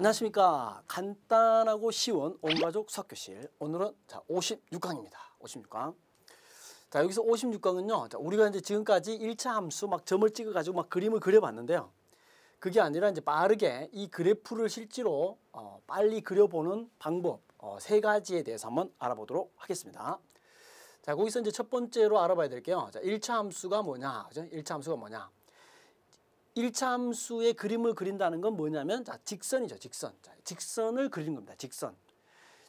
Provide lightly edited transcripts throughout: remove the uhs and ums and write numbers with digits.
안녕하십니까. 간단하고 쉬운 온가족 석교실. 오늘은 56강입니다. 56강. 자, 여기서 56강은요. 우리가 이제 지금까지 1차 함수 막 점을 찍어가지고 막 그림을 그려봤는데요. 그게 아니라 이제 빠르게 이 그래프를 실제로 빨리 그려보는 방법 세 가지에 대해서 한번 알아보도록 하겠습니다. 자, 거기서 이제 첫 번째로 알아봐야 될게요. 자, 1차 함수가 뭐냐? 그죠? 1차 함수가 뭐냐? 1차 함수의 그림을 그린다는 건 뭐냐면 자, 직선이죠. 직선. 자, 직선을 그리는 겁니다. 직선.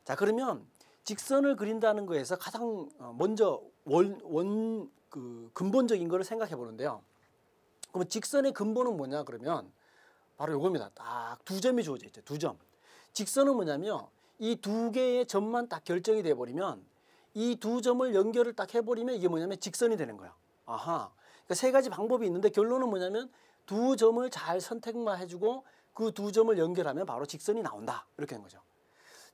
자, 그러면 직선을 그린다는 거에서 가장 먼저 근본적인 거를 생각해 보는데요. 그러면 직선의 근본은 뭐냐 그러면 바로 이겁니다. 딱 두 점이 주어져 있죠. 두 점. 직선은 뭐냐면 이 두 개의 점만 딱 결정이 돼 버리면 이 두 점을 연결을 딱 해버리면 이게 뭐냐면 직선이 되는 거예요. 아하. 그러니까 세 가지 방법이 있는데 결론은 뭐냐면 두 점을 잘 선택만 해주고 그 두 점을 연결하면 바로 직선이 나온다. 이렇게 되는 거죠.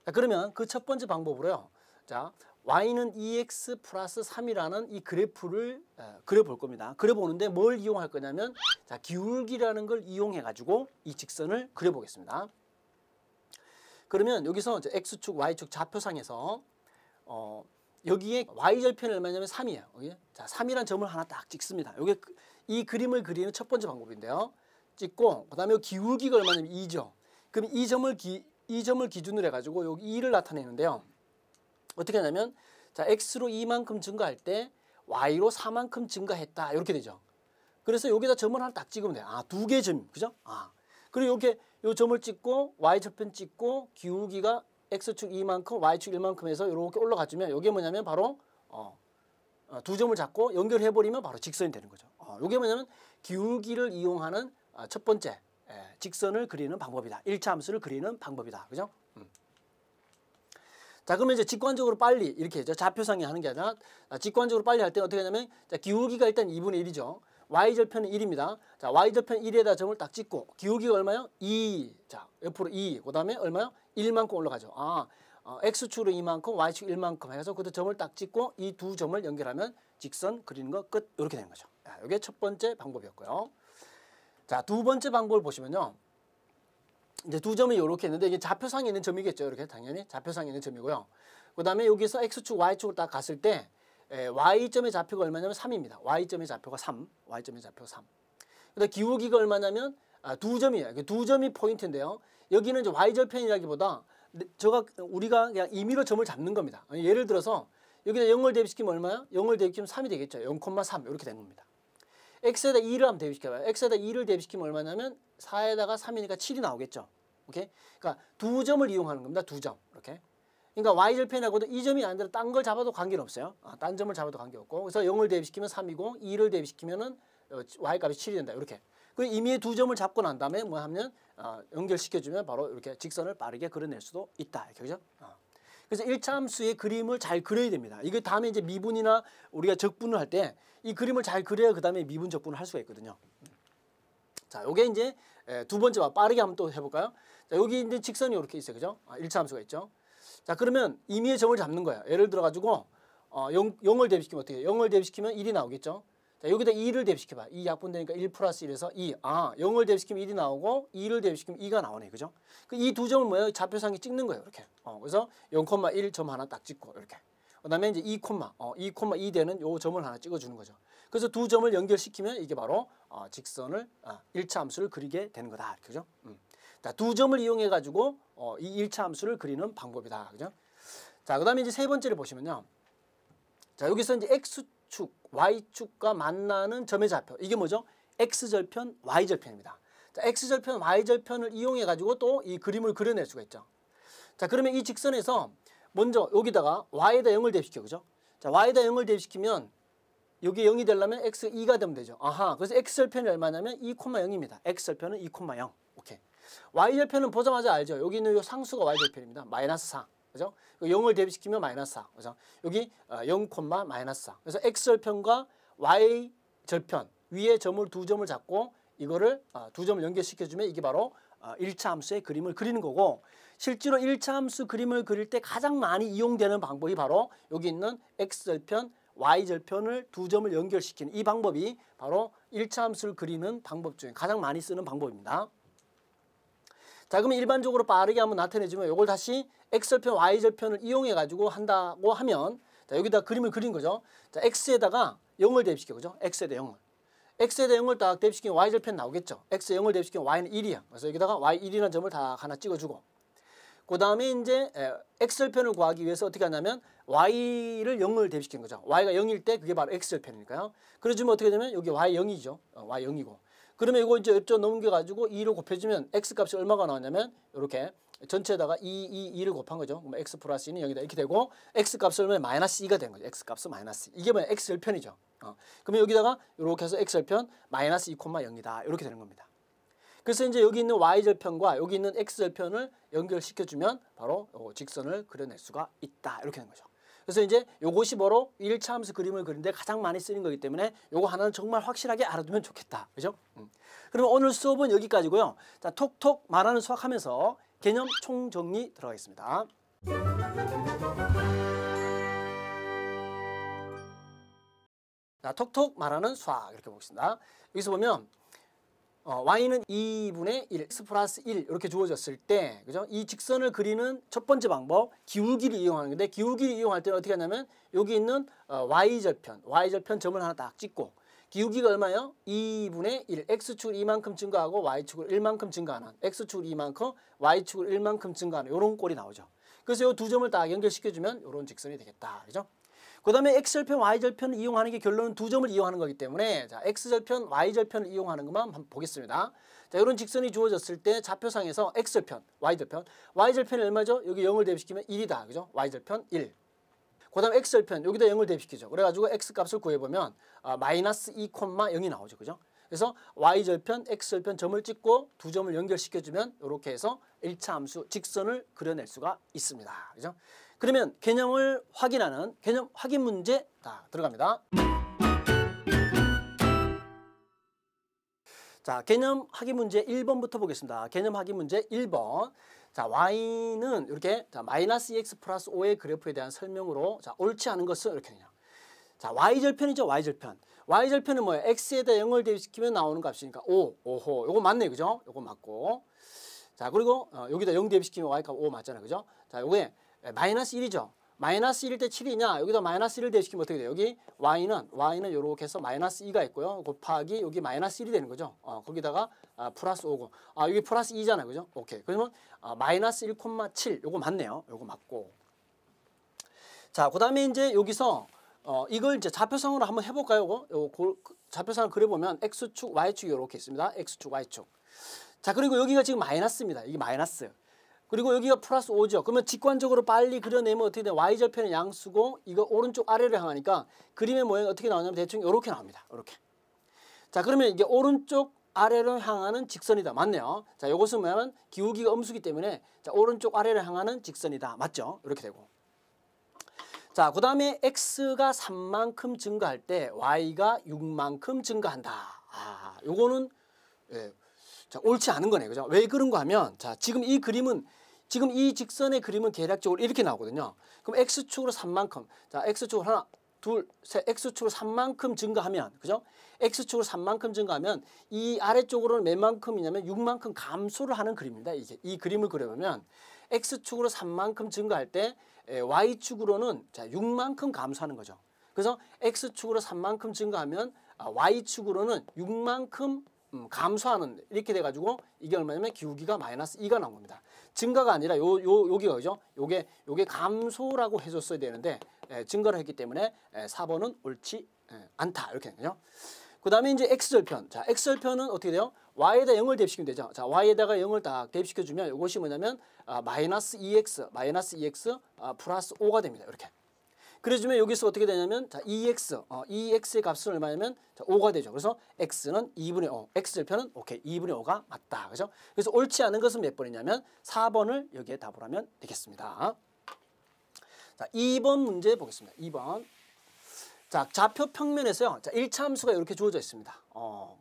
자, 그러면 그 첫 번째 방법으로요. 자, y는 2x 플러스 3이라는 이 그래프를 그려볼 겁니다. 그려보는데 뭘 이용할 거냐면 자, 기울기라는 걸 이용해가지고 이 직선을 그려보겠습니다. 그러면 여기서 이제 x축, y축 좌표상에서 여기에 y절편이 얼마냐면 3이에요. 여기. 자, 3이라는 점을 하나 딱 찍습니다. 이게 이 그림을 그리는 첫 번째 방법인데요. 찍고 그다음에 기울기가 얼마냐면 2죠. 그럼 이 점을 기준으로 해가지고 여기 2를 나타내는데요. 어떻게 하냐면 자, x로 2만큼 증가할 때 y로 4만큼 증가했다. 이렇게 되죠. 그래서 여기다 점을 하나 딱 찍으면 돼요. 아, 두 개의 점, 그죠? 아, 그리고 이렇게 요 점을 찍고 y절편 찍고 기울기가 x축 2만큼, y축 1만큼 해서 이렇게 올라가주면 이게 뭐냐면 바로 두 점을 잡고 연결해버리면 바로 직선이 되는 거죠. 이게 뭐냐면 기울기를 이용하는 첫 번째 직선을 그리는 방법이다. 1차 함수를 그리는 방법이다. 그죠? 자, 그러면 이제 직관적으로 빨리 이렇게 좌표상에 하는 게 아니라 직관적으로 빨리 할 때 어떻게 하냐면 자, 기울기가 일단 2분의 1이죠. y절편은 1입니다. 자, y절편 1에다 점을 딱 찍고 기울기가 얼마요? 2. 자, 옆으로 2. 그다음에 얼마요? 1만큼 올라가죠. 아, x축으로 2만큼, y축 1만큼 해서 그때 점을 딱 찍고 이 두 점을 연결하면 직선 그리는 거 끝. 이렇게 되는 거죠. 이게 첫 번째 방법이었고요. 자, 두 번째 방법을 보시면요. 이제 두 점이 이렇게 있는데 이게 좌표상에 있는 점이겠죠. 이렇게 당연히 좌표상에 있는 점이고요. 그다음에 여기서 x축, y축을 딱 갔을 때 y점의 좌표가 얼마냐면 3입니다. y점의 좌표가 3. y점의 좌표가 3. 그다음에 기울기가 얼마냐면 두 점이에요. 두 점이 포인트인데요. 여기는 이제 y절편이라기보다 우리가 그냥 임의로 점을 잡는 겁니다. 예를 들어서 여기다 0을 대입시키면 얼마야? 0을 대입시키면 3이 되겠죠. 0,3 이렇게 되는 겁니다. x에다 2를 한번 대입시켜봐요. x에다 2를 대입시키면 얼마냐면 4에다가 3이니까 7이 나오겠죠. 오케이? 그러니까 두 점을 이용하는 겁니다. 두 점. 이렇게. 그러니까 y절편하고도 이 점이 아니라 딴 걸 잡아도 관계는 없어요. 딴 점을 잡아도 관계없고. 그래서 0을 대입시키면 3이고 2를 대입시키면은 y값이 7이 된다. 이렇게. 그 임의의 두 점을 잡고 난 다음에 뭐 하면 연결시켜주면 바로 이렇게 직선을 빠르게 그려낼 수도 있다. 이렇게 그죠? 그래서 1차 함수의 그림을 잘 그려야 됩니다. 이게 다음에 이제 미분이나 우리가 적분을 할 때 이 그림을 잘 그려야 그 다음에 미분 적분을 할 수가 있거든요. 자, 요게 이제 두 번째 빠르게 한번 또 해볼까요? 자, 여기 이제 직선이 이렇게 있어요. 그죠? 1차 함수가 있죠. 자, 그러면 임의의 점을 잡는 거예요. 예를 들어 가지고 0을 대입시키면 어떻게 해요? 0을 대입시키면 1이 나오겠죠. 자, 여기다 2를 대입시켜봐. 2 약분되니까 1 플러스 1에서 2. 0을 대입시키면 1이 나오고 2를 대입시키면 2가 나오네. 그죠? 이 두 점을 뭐예요? 좌표상에 찍는 거예요. 이렇게. 그래서 0,1 점 하나 딱 찍고 이렇게. 그다음에 이제 2,2 되는 요 점을 하나 찍어주는 거죠. 그래서 두 점을 연결시키면 이게 바로 직선을 1차 함수를 그리게 되는 거다. 그죠? 자, 두 점을 이용해 가지고 이 1차 함수를 그리는 방법이다. 그죠? 자, 그다음에 이제 세 번째를 보시면요. 자, 여기서 이제 x축, y축과 만나는 점의 좌표. 이게 뭐죠? x절편, y절편입니다. 자, x절편, y절편을 이용해 가지고 또 이 그림을 그려낼 수가 있죠. 자, 그러면 이 직선에서 먼저 여기다가 y에다 0을 대입시켜. 그죠? 자, y에다 0을 대입시키면 여기 0이 되려면 x가 2가 되면 되죠. 아하. 그래서 x절편이 얼마냐면 2,0입니다. x절편은 2,0. 오케이. y절편은 보자마자 알죠. 여기 있는 요 상수가 y절편입니다. 마이너스 4. 그죠? 0을 대입시키면 마이너스 4. 그죠? 여기 0, 마이너스 4. 그래서 x절편과 y절편 위에 점을 두 점을 잡고 이거를 두 점을 연결시켜주면 이게 바로 1차 함수의 그림을 그리는 거고, 실제로 1차 함수 그림을 그릴 때 가장 많이 이용되는 방법이 바로 여기 있는 x절편, y절편을 두 점을 연결시키는 이 방법이 바로 1차 함수를 그리는 방법 중에 가장 많이 쓰는 방법입니다. 자, 그러면 일반적으로 빠르게 한번 나타내주면 이걸 다시 x절편, y절편을 이용해 가지고 한다고 하면, 자, 여기다 그림을 그린 거죠. 자, x에다가 0을 대입시켜, 그죠? x에다 0을. x에다 0을 딱 대입시키면 y절편 나오겠죠. x에 0을 대입시키면 y는 1이야. 그래서 여기다가 y1이라는 점을 다 하나 찍어주고, 그 다음에 이제 x절편을 구하기 위해서 어떻게 하냐면 y를 0을 대입시키는 거죠. y가 0일 때 그게 바로 x절편이니까요. 그래주면 어떻게 되면 여기 y0이죠. y0이고. 그러면 이거 이제 옆쪽 넘겨가지고 2를 곱해주면 x 값이 얼마가 나왔냐면 이렇게 전체에다가 2를 곱한 거죠. 그럼 x 플러스 2는 여기다 이렇게 되고 x 값을 얼마나 마이너스 2가 된 거죠. x 값은 마이너스 2. 이게 뭐야? x절편이죠. 그러면 여기다가 이렇게 해서 x절편 마이너스 2,0이다. 이렇게 되는 겁니다. 그래서 이제 여기 있는 y절편과 여기 있는 x절편을 연결시켜주면 바로 직선을 그려낼 수가 있다. 이렇게 되는 거죠. 그래서 이제 요것이 바로 1차 함수 그림을 그리는데 가장 많이 쓰는 거기 때문에 요거 하나는 정말 확실하게 알아두면 좋겠다. 그죠? 그러면 오늘 수업은 여기까지고요. 자, 톡톡 말하는 수학 하면서 개념 총정리 들어가겠습니다. 자, 톡톡 말하는 수학 이렇게 보겠습니다. 여기서 보면 y는 2분의 1, x 플러스 1 이렇게 주어졌을 때, 그죠? 이 직선을 그리는 첫 번째 방법, 기울기를 이용하는 건데, 기울기를 이용할 때는 어떻게 하냐면 여기 있는 y절편 점을 하나 딱 찍고, 기울기가 얼마예요? 2분의 1, x축을 이만큼 증가하고 y축을 1만큼 증가하는, x축을 이만큼, y축을 1만큼 증가하는 이런 꼴이 나오죠. 그래서 이 두 점을 딱 연결시켜주면 이런 직선이 되겠다. 그죠? 그 다음에 x절편, y절편을 이용하는 게 결론은 두 점을 이용하는 거기 때문에, 자, x절편, y절편을 이용하는 것만 한번 보겠습니다. 자, 이런 직선이 주어졌을 때 좌표상에서 x절편, y절편이 얼마죠? 여기 0을 대입시키면 1이다. 그죠? y절편 1. 그 다음 x절편, 여기다 0을 대입시키죠. 그래가지고 x값을 구해보면 마이너스 2,0이 나오죠. 그죠? 그래서 y절편, x절편 점을 찍고 두 점을 연결시켜주면 이렇게 해서 1차 함수 직선을 그려낼 수가 있습니다. 그죠? 그러면 개념을 확인하는 개념 확인 문제 들어갑니다. 자, 개념 확인 문제 1번부터 보겠습니다. 개념 확인 문제 1번. 자, y는 이렇게 마이너스 2x 플러스 5의 그래프에 대한 설명으로, 자, 옳지 않은 것은 이렇게 되냐. 자, y절편이죠. y절편. y절편은 뭐예요? x에다 0을 대입시키면 나오는 값이니까 5. 오호. 요거 맞네. 그죠? 요거 맞고. 자, 그리고 여기다 0 대입시키면 y값 5 맞잖아요. 그죠? 자, 요게 마이너스 1이죠. 마이너스 1일 때 7이냐? 여기다 마이너스 1을 대입시키면 어떻게 돼요? 여기 y는 이렇게 해서 마이너스 2가 있고요. 곱하기 여기 마이너스 1이 되는 거죠. 거기다가 플러스 5고. 여기 플러스 2잖아요. 그죠? 오케이. 그러면 마이너스 1,7 요거 맞네요. 요거 맞고. 자, 그다음에 이제 여기서 이걸 이제 좌표상으로 한번 해 볼까요? 요거 좌표상을 그려 보면 x축, y축이 이렇게 있습니다. x축, y축. 자, 그리고 여기가 지금 마이너스입니다. 이게 마이너스. 그리고 여기가 플러스 5죠. 그러면 직관적으로 빨리 그려내면 어떻게 돼? y절편은 양수고 이거 오른쪽 아래로 향하니까 그림의 모양이 어떻게 나오냐면 대충 이렇게 나옵니다. 이렇게. 자, 그러면 이게 오른쪽 아래로 향하는 직선이다. 맞네요. 자, 이것은 뭐냐면 기울기가 음수기 때문에, 자, 오른쪽 아래로 향하는 직선이다. 맞죠? 이렇게 되고. 자, 그 다음에 x가 3만큼 증가할 때 y가 6만큼 증가한다. 요거는 자, 옳지 않은 거네. 그죠? 왜 그런가 하면, 자, 지금 이 직선의 그림은 대략적으로 이렇게 나오거든요. 그럼 x축으로 3만큼. 자, x축으로 하나, 둘, 셋, x축으로 3만큼 증가하면, 그죠? x축으로 3만큼 증가하면 이 아래쪽으로는 몇 만큼이냐면 6만큼 감소를 하는 그림입니다. 이게 이 그림을 그려보면 x축으로 3만큼 증가할 때 y축으로는 자, 6만큼 감소하는 거죠. 그래서 x축으로 3만큼 증가하면 y축으로는 6만큼 감소하는, 이렇게 돼가지고 이게 얼마냐면 기울기가 마이너스 2가 나온 겁니다. 증가가 아니라 여기가 그죠? 요게 감소라고 해줬어야 되는데 증가를 했기 때문에 4번은 옳지 않다. 이렇게 되죠. 그 다음에 이제 x절편. 자, x절편은 어떻게 돼요? y에다 0을 대입시키면 되죠. 자, y에다가 0을 딱 대입시켜주면 이것이 뭐냐면 마이너스 2x 플러스 5가 됩니다. 이렇게. 그래주면 여기서 어떻게 되냐면, 자, 2x의 값은 얼마냐면, 자, 5가 되죠. 그래서 x는 2분의 5, x절편은 오케이, 2분의 5가 맞다. 그죠? 그래서 옳지 않은 것은 몇 번이냐면 4번을 여기에 답을 하면 되겠습니다. 자, 2번 문제 보겠습니다. 2번. 자, 좌표 평면에서요. 자, 1차 함수가 이렇게 주어져 있습니다.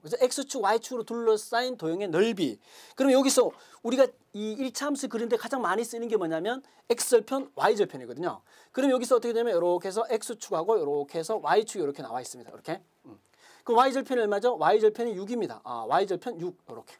그래서 x축, y축으로 둘러싸인 도형의 넓이. 그럼 여기서 우리가 이 1차 함수 그리는데 가장 많이 쓰는 게 뭐냐면 x절편, y절편이거든요. 그럼 여기서 어떻게 되면 이렇게 해서 x축하고 이렇게 해서 y축이 이렇게 나와 있습니다. 이렇게. 그럼 y절편이 얼마죠? y절편이 6입니다. y절편 6 이렇게.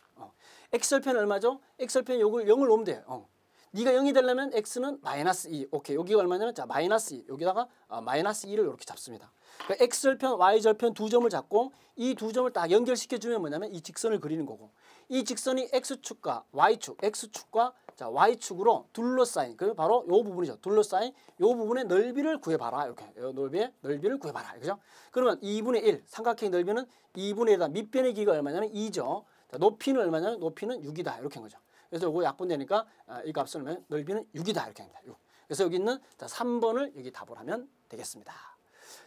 x절편은 얼마죠? x절편 요걸 0을 놓으면 돼요. 네가 0이 되려면 x는 마이너스 2. 오케이. 여기가 얼마냐면 자 마이너스 2. 여기다가 마이너스 2를 이렇게 잡습니다. 그러니까 x절편, y절편 두 점을 잡고 이 두 점을 딱 연결시켜주면 뭐냐면 이 직선을 그리는 거고 이 직선이 x축과 y축, x축과 자 y축으로 둘러싸인 그 바로 요 부분이죠. 둘러싸인 요 부분의 넓이를 구해봐라. 이렇게 요 넓이를 구해봐라. 그죠? 그러면 2분의 1 삼각형의 넓이는 2분의 1다. 밑변의 길이가 얼마냐면 2죠. 자, 높이는 얼마냐면 높이는 6이다. 이렇게 한 거죠. 그래서 요거 약분되니까 이 값을 넣으면 넓이는 6이다. 이렇게 합니다. 6. 그래서 여기 있는 자, 3번을 여기 답을 하면 되겠습니다.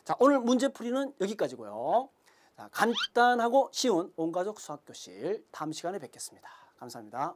자, 오늘 문제풀이는 여기까지고요. 자, 간단하고 쉬운 온가족 수학교실 다음 시간에 뵙겠습니다. 감사합니다.